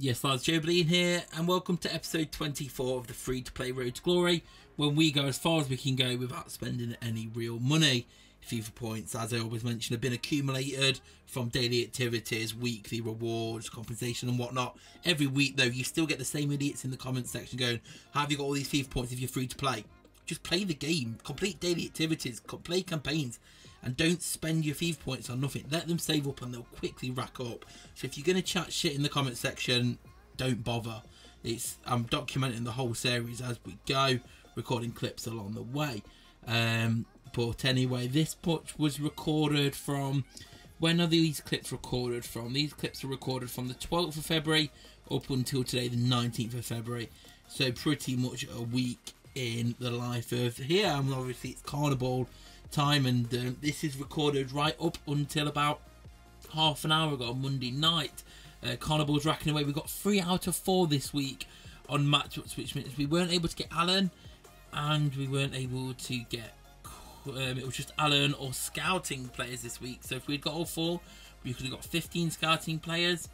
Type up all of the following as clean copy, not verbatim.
Yes, lads, JOEBILINE here, and welcome to episode 24 of the free-to-play Road to Glory, when we go as far as we can go without spending any real money. FIFA points, as I always mention, have been accumulated from daily activities, weekly rewards, compensation and whatnot. Every week, though, you still get the same idiots in the comments section going, how have you got all these FIFA points if you're free to play? Just play the game, complete daily activities, play campaigns, and don't spend your FIFA points on nothing. Let them save up and they'll quickly rack up. So if you're going to chat shit in the comment section, don't bother. I'm documenting the whole series as we go, recording clips along the way. But anyway, this push was recorded from... When are these clips recorded from? These clips are recorded from the 12th of February up until today, the 19th of February. So pretty much a week in the life of here. And obviously it's Carniball time, and this is recorded right up until about half an hour ago, Monday night. Carnival's racking away. We got 3 out of 4 this week on matchups, which means we weren't able to get Alan, and we weren't able to get it was just Alan or scouting players this week. So if we'd got all 4, we could have got 15 scouting players.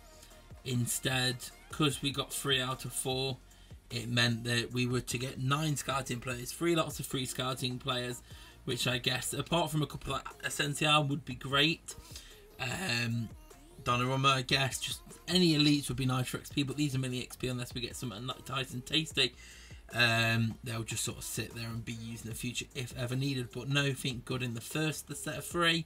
Instead, because we got 3 out of 4, it meant that we were to get 9 scouting players, 3 lots of free scouting players, which I guess, apart from a couple like Essential, would be great. Donnarumma, I guess, just any elites would be nice for XP, but these are mainly XP unless we get something nice and tasty. They'll just sort of sit there and be used in the future if ever needed, but nothing good in the set of 3,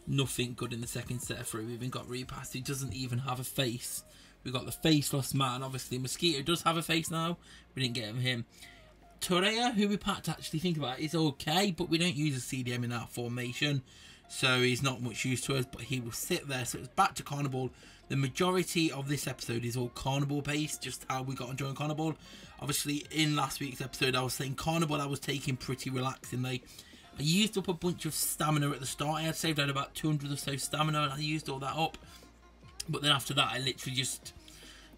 nothing good in the second set of 3. We've even got Repass, who doesn't even have a face. We've got the faceless man. Obviously Mosquito does have a face now, we didn't get him. Torreira, who we packed, actually think about, is okay, but we don't use a CDM in our formation, so he's not much use to us, but he will sit there. So it's back to Carniball. The majority of this episode is all Carniball based, just how we got enjoying Carniball. Obviously, in last week's episode, I was saying Carniball I was taking pretty relaxingly. I used up a bunch of stamina at the start. I had saved out about 200 or so stamina, and I used all that up. But then after that, I literally just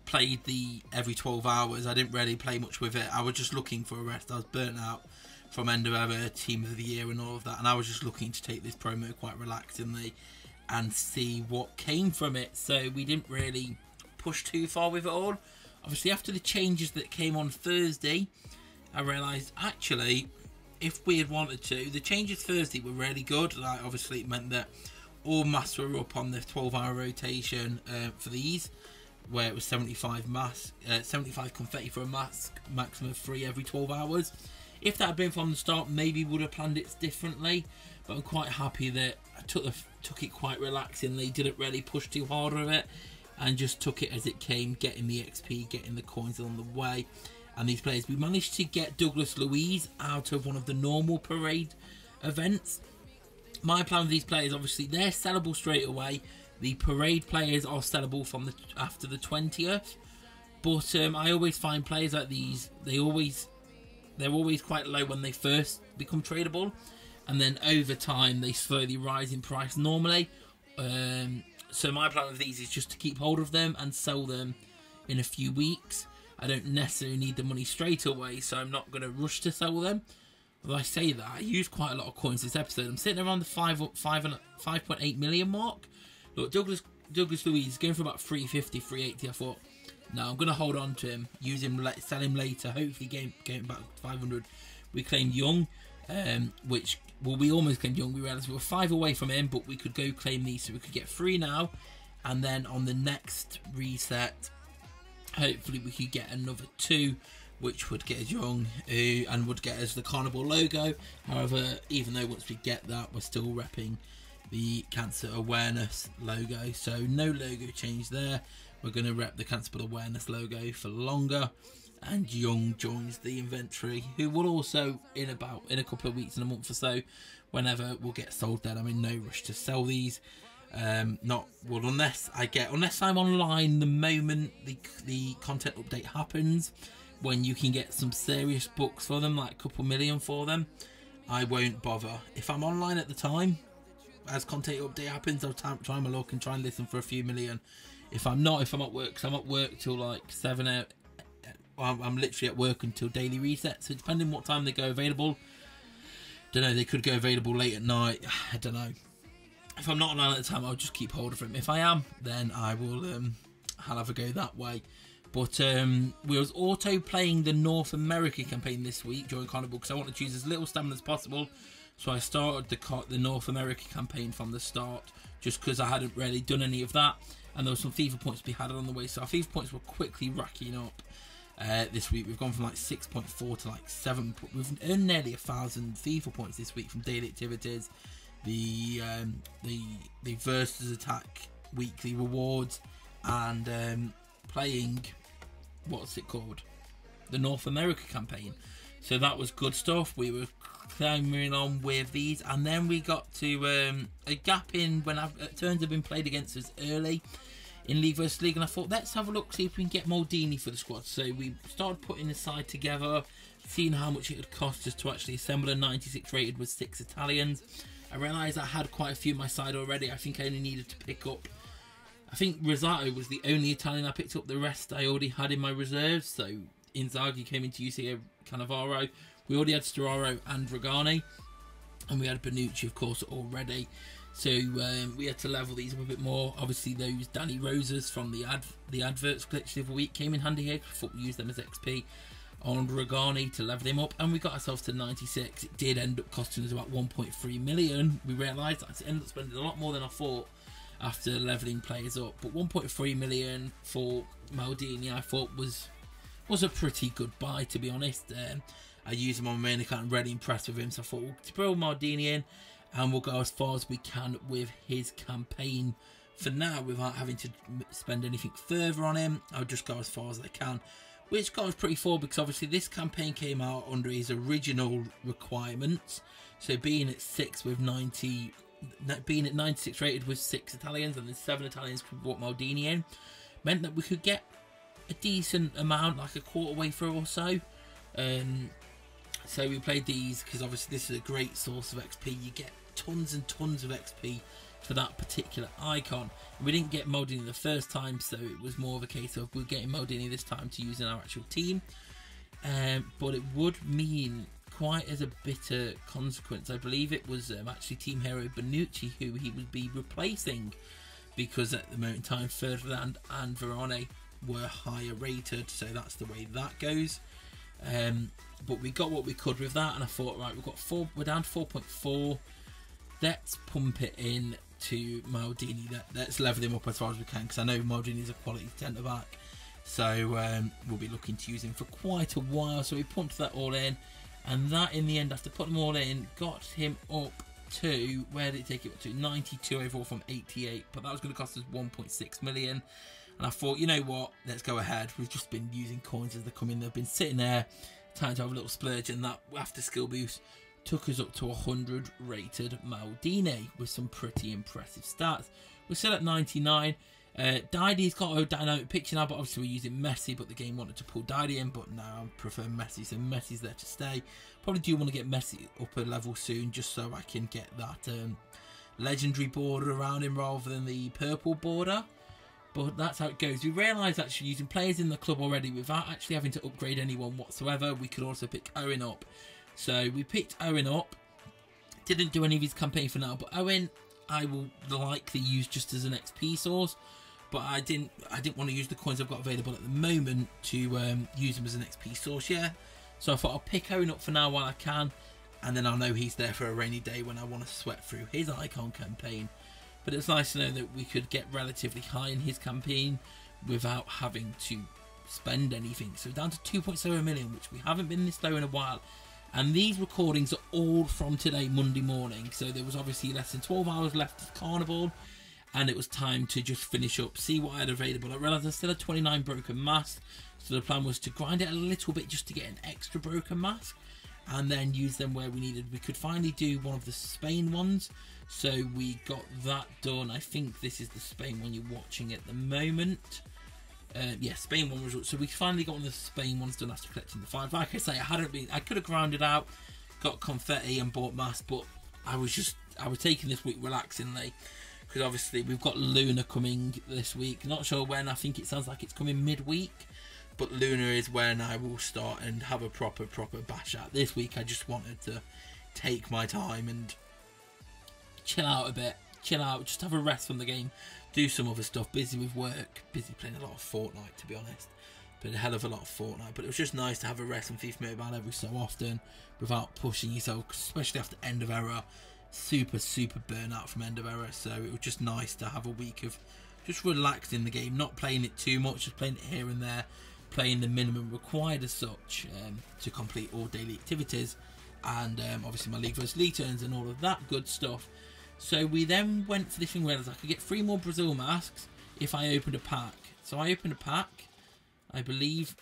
played the every 12 hours. I didn't really play much with it. I was just looking for a rest. I was burnt out from end of ever, team of the year and all of that, and I was just looking to take this promo quite relaxingly and see what came from it. So we didn't really push too far with it all. Obviously after the changes that came on Thursday, I realised actually if we had wanted to, the changes Thursday were really good. Like obviously it meant that all masks were up on the 12-hour rotation for these, where it was 75 confetti for a mask, maximum of 3 every 12 hours. If that had been from the start, maybe would have planned it differently, but I'm quite happy that I took it quite relaxingly, didn't really push too hard with it, and just took it as it came, getting the XP, getting the coins along the way. And these players, we managed to get Douglas Luiz out of one of the normal parade events. My plan with these players, obviously, they're sellable straight away. The parade players are sellable from after the 20th, but I always find players like these, they're always quite low when they first become tradable, and then over time they slowly rise in price normally. So my plan with these is just to keep hold of them and sell them in a few weeks. I don't necessarily need the money straight away, so I'm not going to rush to sell them. Although I say that, I used quite a lot of coins this episode. I'm sitting around the 5.8 million mark. Look, Douglas Luiz going for about 350, 380. I thought, no, I'm going to hold on to him, use him, sell him later, hopefully get back 500. We claimed Young, which, well, we almost claimed Young. We realised we were 5 away from him, but we could go claim these, so we could get 3 now. And then on the next reset, hopefully we could get another 2, which would get us Young, and would get us the Carnival logo. However, even though once we get that, we're still repping the cancer awareness logo, so no logo change there. We're going to rep the cancer awareness logo for longer, and Young joins the inventory, who will also in a couple of weeks, in a month or so, whenever will get sold. Then I'm in no rush to sell these, unless I'm online the moment the content update happens, when you can get some serious books for them, like a couple million for them. I won't bother. If I'm online at the time, as content update happens, I'll try my luck and try and listen for a few million. If I'm not, if I'm at work, because I'm at work till like 7 out. I'm literally at work until daily reset, so depending on what time they go available, don't know, they could go available late at night, I don't know. If I'm not online at the time, I'll just keep hold of them. If I am, then I will I'll have a go that way. But we was auto playing the North America campaign this week during Carniball because I want to choose as little stamina as possible. So I started the North America campaign from the start just because I hadn't really done any of that. And there were some FIFA points to be had on the way. So our FIFA points were quickly racking up this week. We've gone from like 6.4 to like 7. We've earned nearly 1,000 FIFA points this week from daily activities, the versus attack weekly rewards, and playing, what's it called, the North America campaign. So that was good stuff. We were climbing on with these, and then we got to a gap in when turns have been played against us early in League vs League, and I thought, let's have a look, see if we can get Maldini for the squad. So we started putting the side together, seeing how much it would cost us to actually assemble a 96 rated with 6 Italians. I realised I had quite a few on my side already. I think I only needed to pick up, I think Rosato was the only Italian I picked up. The rest I already had in my reserves. So Inzaghi came into UCA Cannavaro. We already had Storaro and Dragani, and we had Bonucci, of course, already. So we had to level these up a bit more. Obviously, those Danny Roses from the adverts glitch the other week came in handy here. I thought we used them as XP on Dragani to level them up, and we got ourselves to 96. It did end up costing us about 1.3 million. We realised I ended up spending a lot more than I thought after leveling players up, but 1.3 million for Maldini I thought was a pretty good buy, to be honest. I used him on my main account, I'm really impressed with him, so I thought we'll throw Maldini in and we'll go as far as we can with his campaign for now without having to spend anything further on him. I'll just go as far as I can, which got us pretty far because obviously this campaign came out under his original requirements. So being at 6 with 90, being at 96 rated with 6 Italians, and then 7 Italians could brought Maldini in, meant that we could get a decent amount, like a quarter way through or so. So we played these because obviously this is a great source of XP. You get tons and tons of XP for that particular icon. We didn't get Maldini the first time, so it was more of a case of we're getting Maldini this time to use in our actual team. But it would mean quite as a bitter consequence. I believe it was actually team hero Bonucci who he would be replacing, because at the moment in time Ferdinand and Verone were higher rated, so that's the way that goes. But we got what we could with that, and I thought, right, we're down to 4.4. Let's pump it in to Maldini. Let's level him up as far as we can, because I know Maldini is a quality centre back, so we'll be looking to use him for quite a while. So we pumped that all in, and that in the end, after putting them all in, got him up to, where did it take it up to? 92 overall from 88, but that was going to cost us 1.6 million. And I thought, you know what, let's go ahead. We've just been using coins as they come in. They've been sitting there, time to have a little splurge, and that, after skill boost, took us up to 100 rated Maldini with some pretty impressive stats. We're still at 99. Didy's got a dynamic picture now, but obviously we're using Messi, but the game wanted to pull Didy in, but now I prefer Messi, so Messi's there to stay. Probably do want to get Messi up a level soon, just so I can get that legendary border around him rather than the purple border. But that's how it goes. We realised actually using players in the club already without actually having to upgrade anyone whatsoever, we could also pick Owen up. So we picked Owen up. Didn't do any of his campaign for now, but Owen I will likely use just as an XP source. But I didn't want to use the coins I've got available at the moment to use them as an XP source, yeah. So I thought I'll pick Owen up for now while I can, and then I'll know he's there for a rainy day when I want to sweat through his icon campaign. But it's nice to know that we could get relatively high in his campaign without having to spend anything. So down to 2.7 million, which we haven't been this low in a while. And these recordings are all from today, Monday morning. So there was obviously less than 12 hours left of Carnival, and it was time to just finish up, see what I had available. I realised I still had 29 broken masks, so the plan was to grind it a little bit just to get an extra broken mask, and then use them where we needed. We could finally do one of the Spain ones, so we got that done. I think this is the Spain one you're watching at the moment. Yeah, Spain one result. So we finally got one of the Spain ones done after collecting the 5. Like I say, I could have grounded out, got confetti and bought masks, but I was taking this week relaxingly, because obviously we've got Luna coming this week. Not sure when. I think it sounds like it's coming midweek, but Luna is when I will start and have a proper bash at. This week I just wanted to take my time and chill out a bit, just have a rest from the game. do some other stuff, busy with work, busy playing a lot of Fortnite, to be honest. Played a hell of a lot of Fortnite, but it was just nice to have a rest on FIFA Mobile every so often without pushing yourself, especially after End of Era. Super burnout from End of Era, so it was just nice to have a week of just relaxed in the game, not playing it too much, just playing it here and there, playing the minimum required as such to complete all daily activities, and obviously my League vs League turns and all of that good stuff. So we then went for this thing where I could get 3 more Brazil masks if I opened a pack. So I opened a pack, I believe,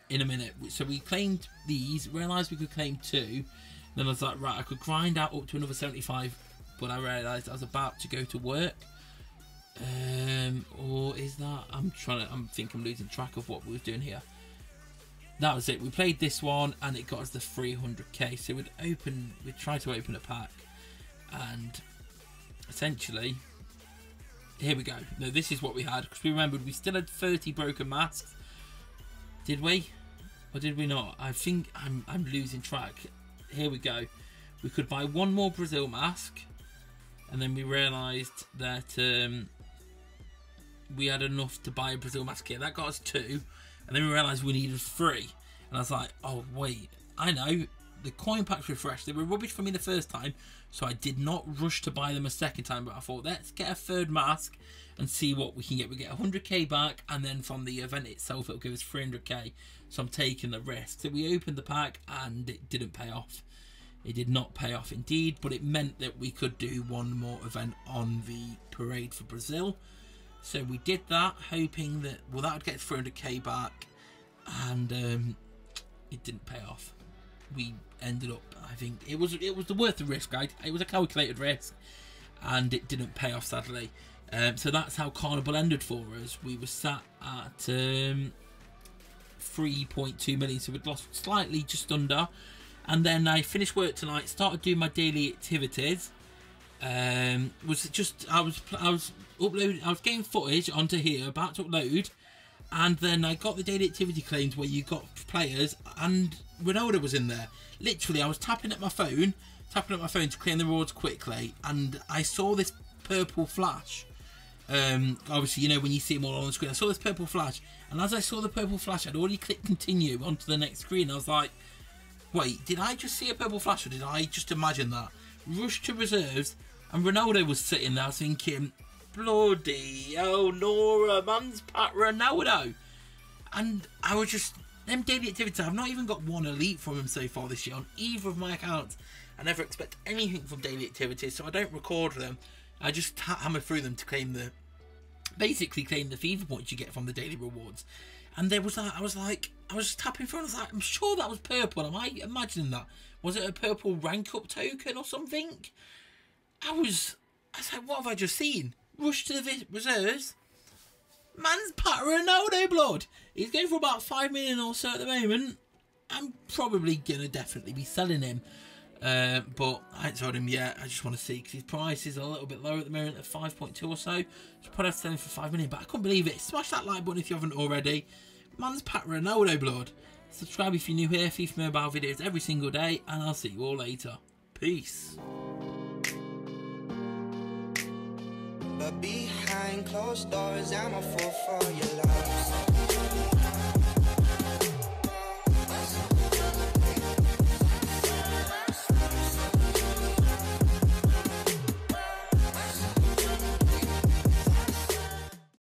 in a minute. So we claimed these, realised we could claim 2. Then I was like, right, I could grind out up to another 75, but I realised I was about to go to work. Or is that? I think I'm losing track of what we were doing here. That was it. We played this one, and it got us the 300k. So we'd try to open a pack, and essentially, here we go. No, this is what we had, because we remembered we still had 30 broken masks. Did we? Or did we not? I think I'm losing track. Here we go. We could buy 1 more Brazil mask, and then we realised that we had enough to buy a Brazil mask here. That got us 2, and then we realised we needed 3. And I was like, oh wait, I know, the coin packs refreshed. They were rubbish for me the first time, so I did not rush to buy them a second time, but I thought, let's get a 3rd mask and see what we can get. We get 100k back, and then from the event itself it'll give us 300k, so I'm taking the risk. So we opened the pack, and it didn't pay off. It did not pay off indeed, but it meant that we could do 1 more event on the parade for Brazil. So we did that, hoping that, well, that would get 300k back, and it didn't pay off. We ended up, I think it was worth the risk, right? It was a calculated risk, and it didn't pay off, sadly. So that's how Carniball ended for us. We were sat at 3.2 million, so we'd lost slightly, just under. And then I finished work tonight, started doing my daily activities. I was getting footage onto here, about to upload, and then I got the daily activity claims where you got players, and Ronaldo was in there. Literally, I was tapping at my phone to claim the rewards quickly, and I saw this purple flash. Obviously, you know, when you see them all on the screen, I saw this purple flash, and as I saw the purple flash, I'd already clicked continue onto the next screen. I was like, wait, did I just see a purple flash, or did I just imagine that? Rushed to reserves, and Ronaldo was sitting there thinking, bloody oh Laura, man's Pat Ronaldo. And I was just, them daily activities, I've not even got 1 elite from him so far this year on either of my accounts. I never expect anything from daily activities, so I don't record them. I just hammer through them to claim the, basically claim the FIFA points you get from the daily rewards. And there was that, I was just tapping through, and I was like, I'm sure that was purple. Am I imagining that? Was it a purple rank up token or something? I was like, what have I just seen? Rush to the reserves. Man's Pat Ronaldo blood. He's going for about 5 million or so at the moment. I'm probably gonna definitely be selling him, but I haven't sold him yet. I just want to see, because his price is a little bit lower at the moment at 5.2 or so. So probably have to sell him for 5 million. But I couldn't believe it. Smash that like button if you haven't already. Man's Pat Ronaldo blood. Subscribe if you're new here. FIFA Mobile videos every single day, and I'll see you all later. Peace. But behind closed doors, I'm a fool for your love.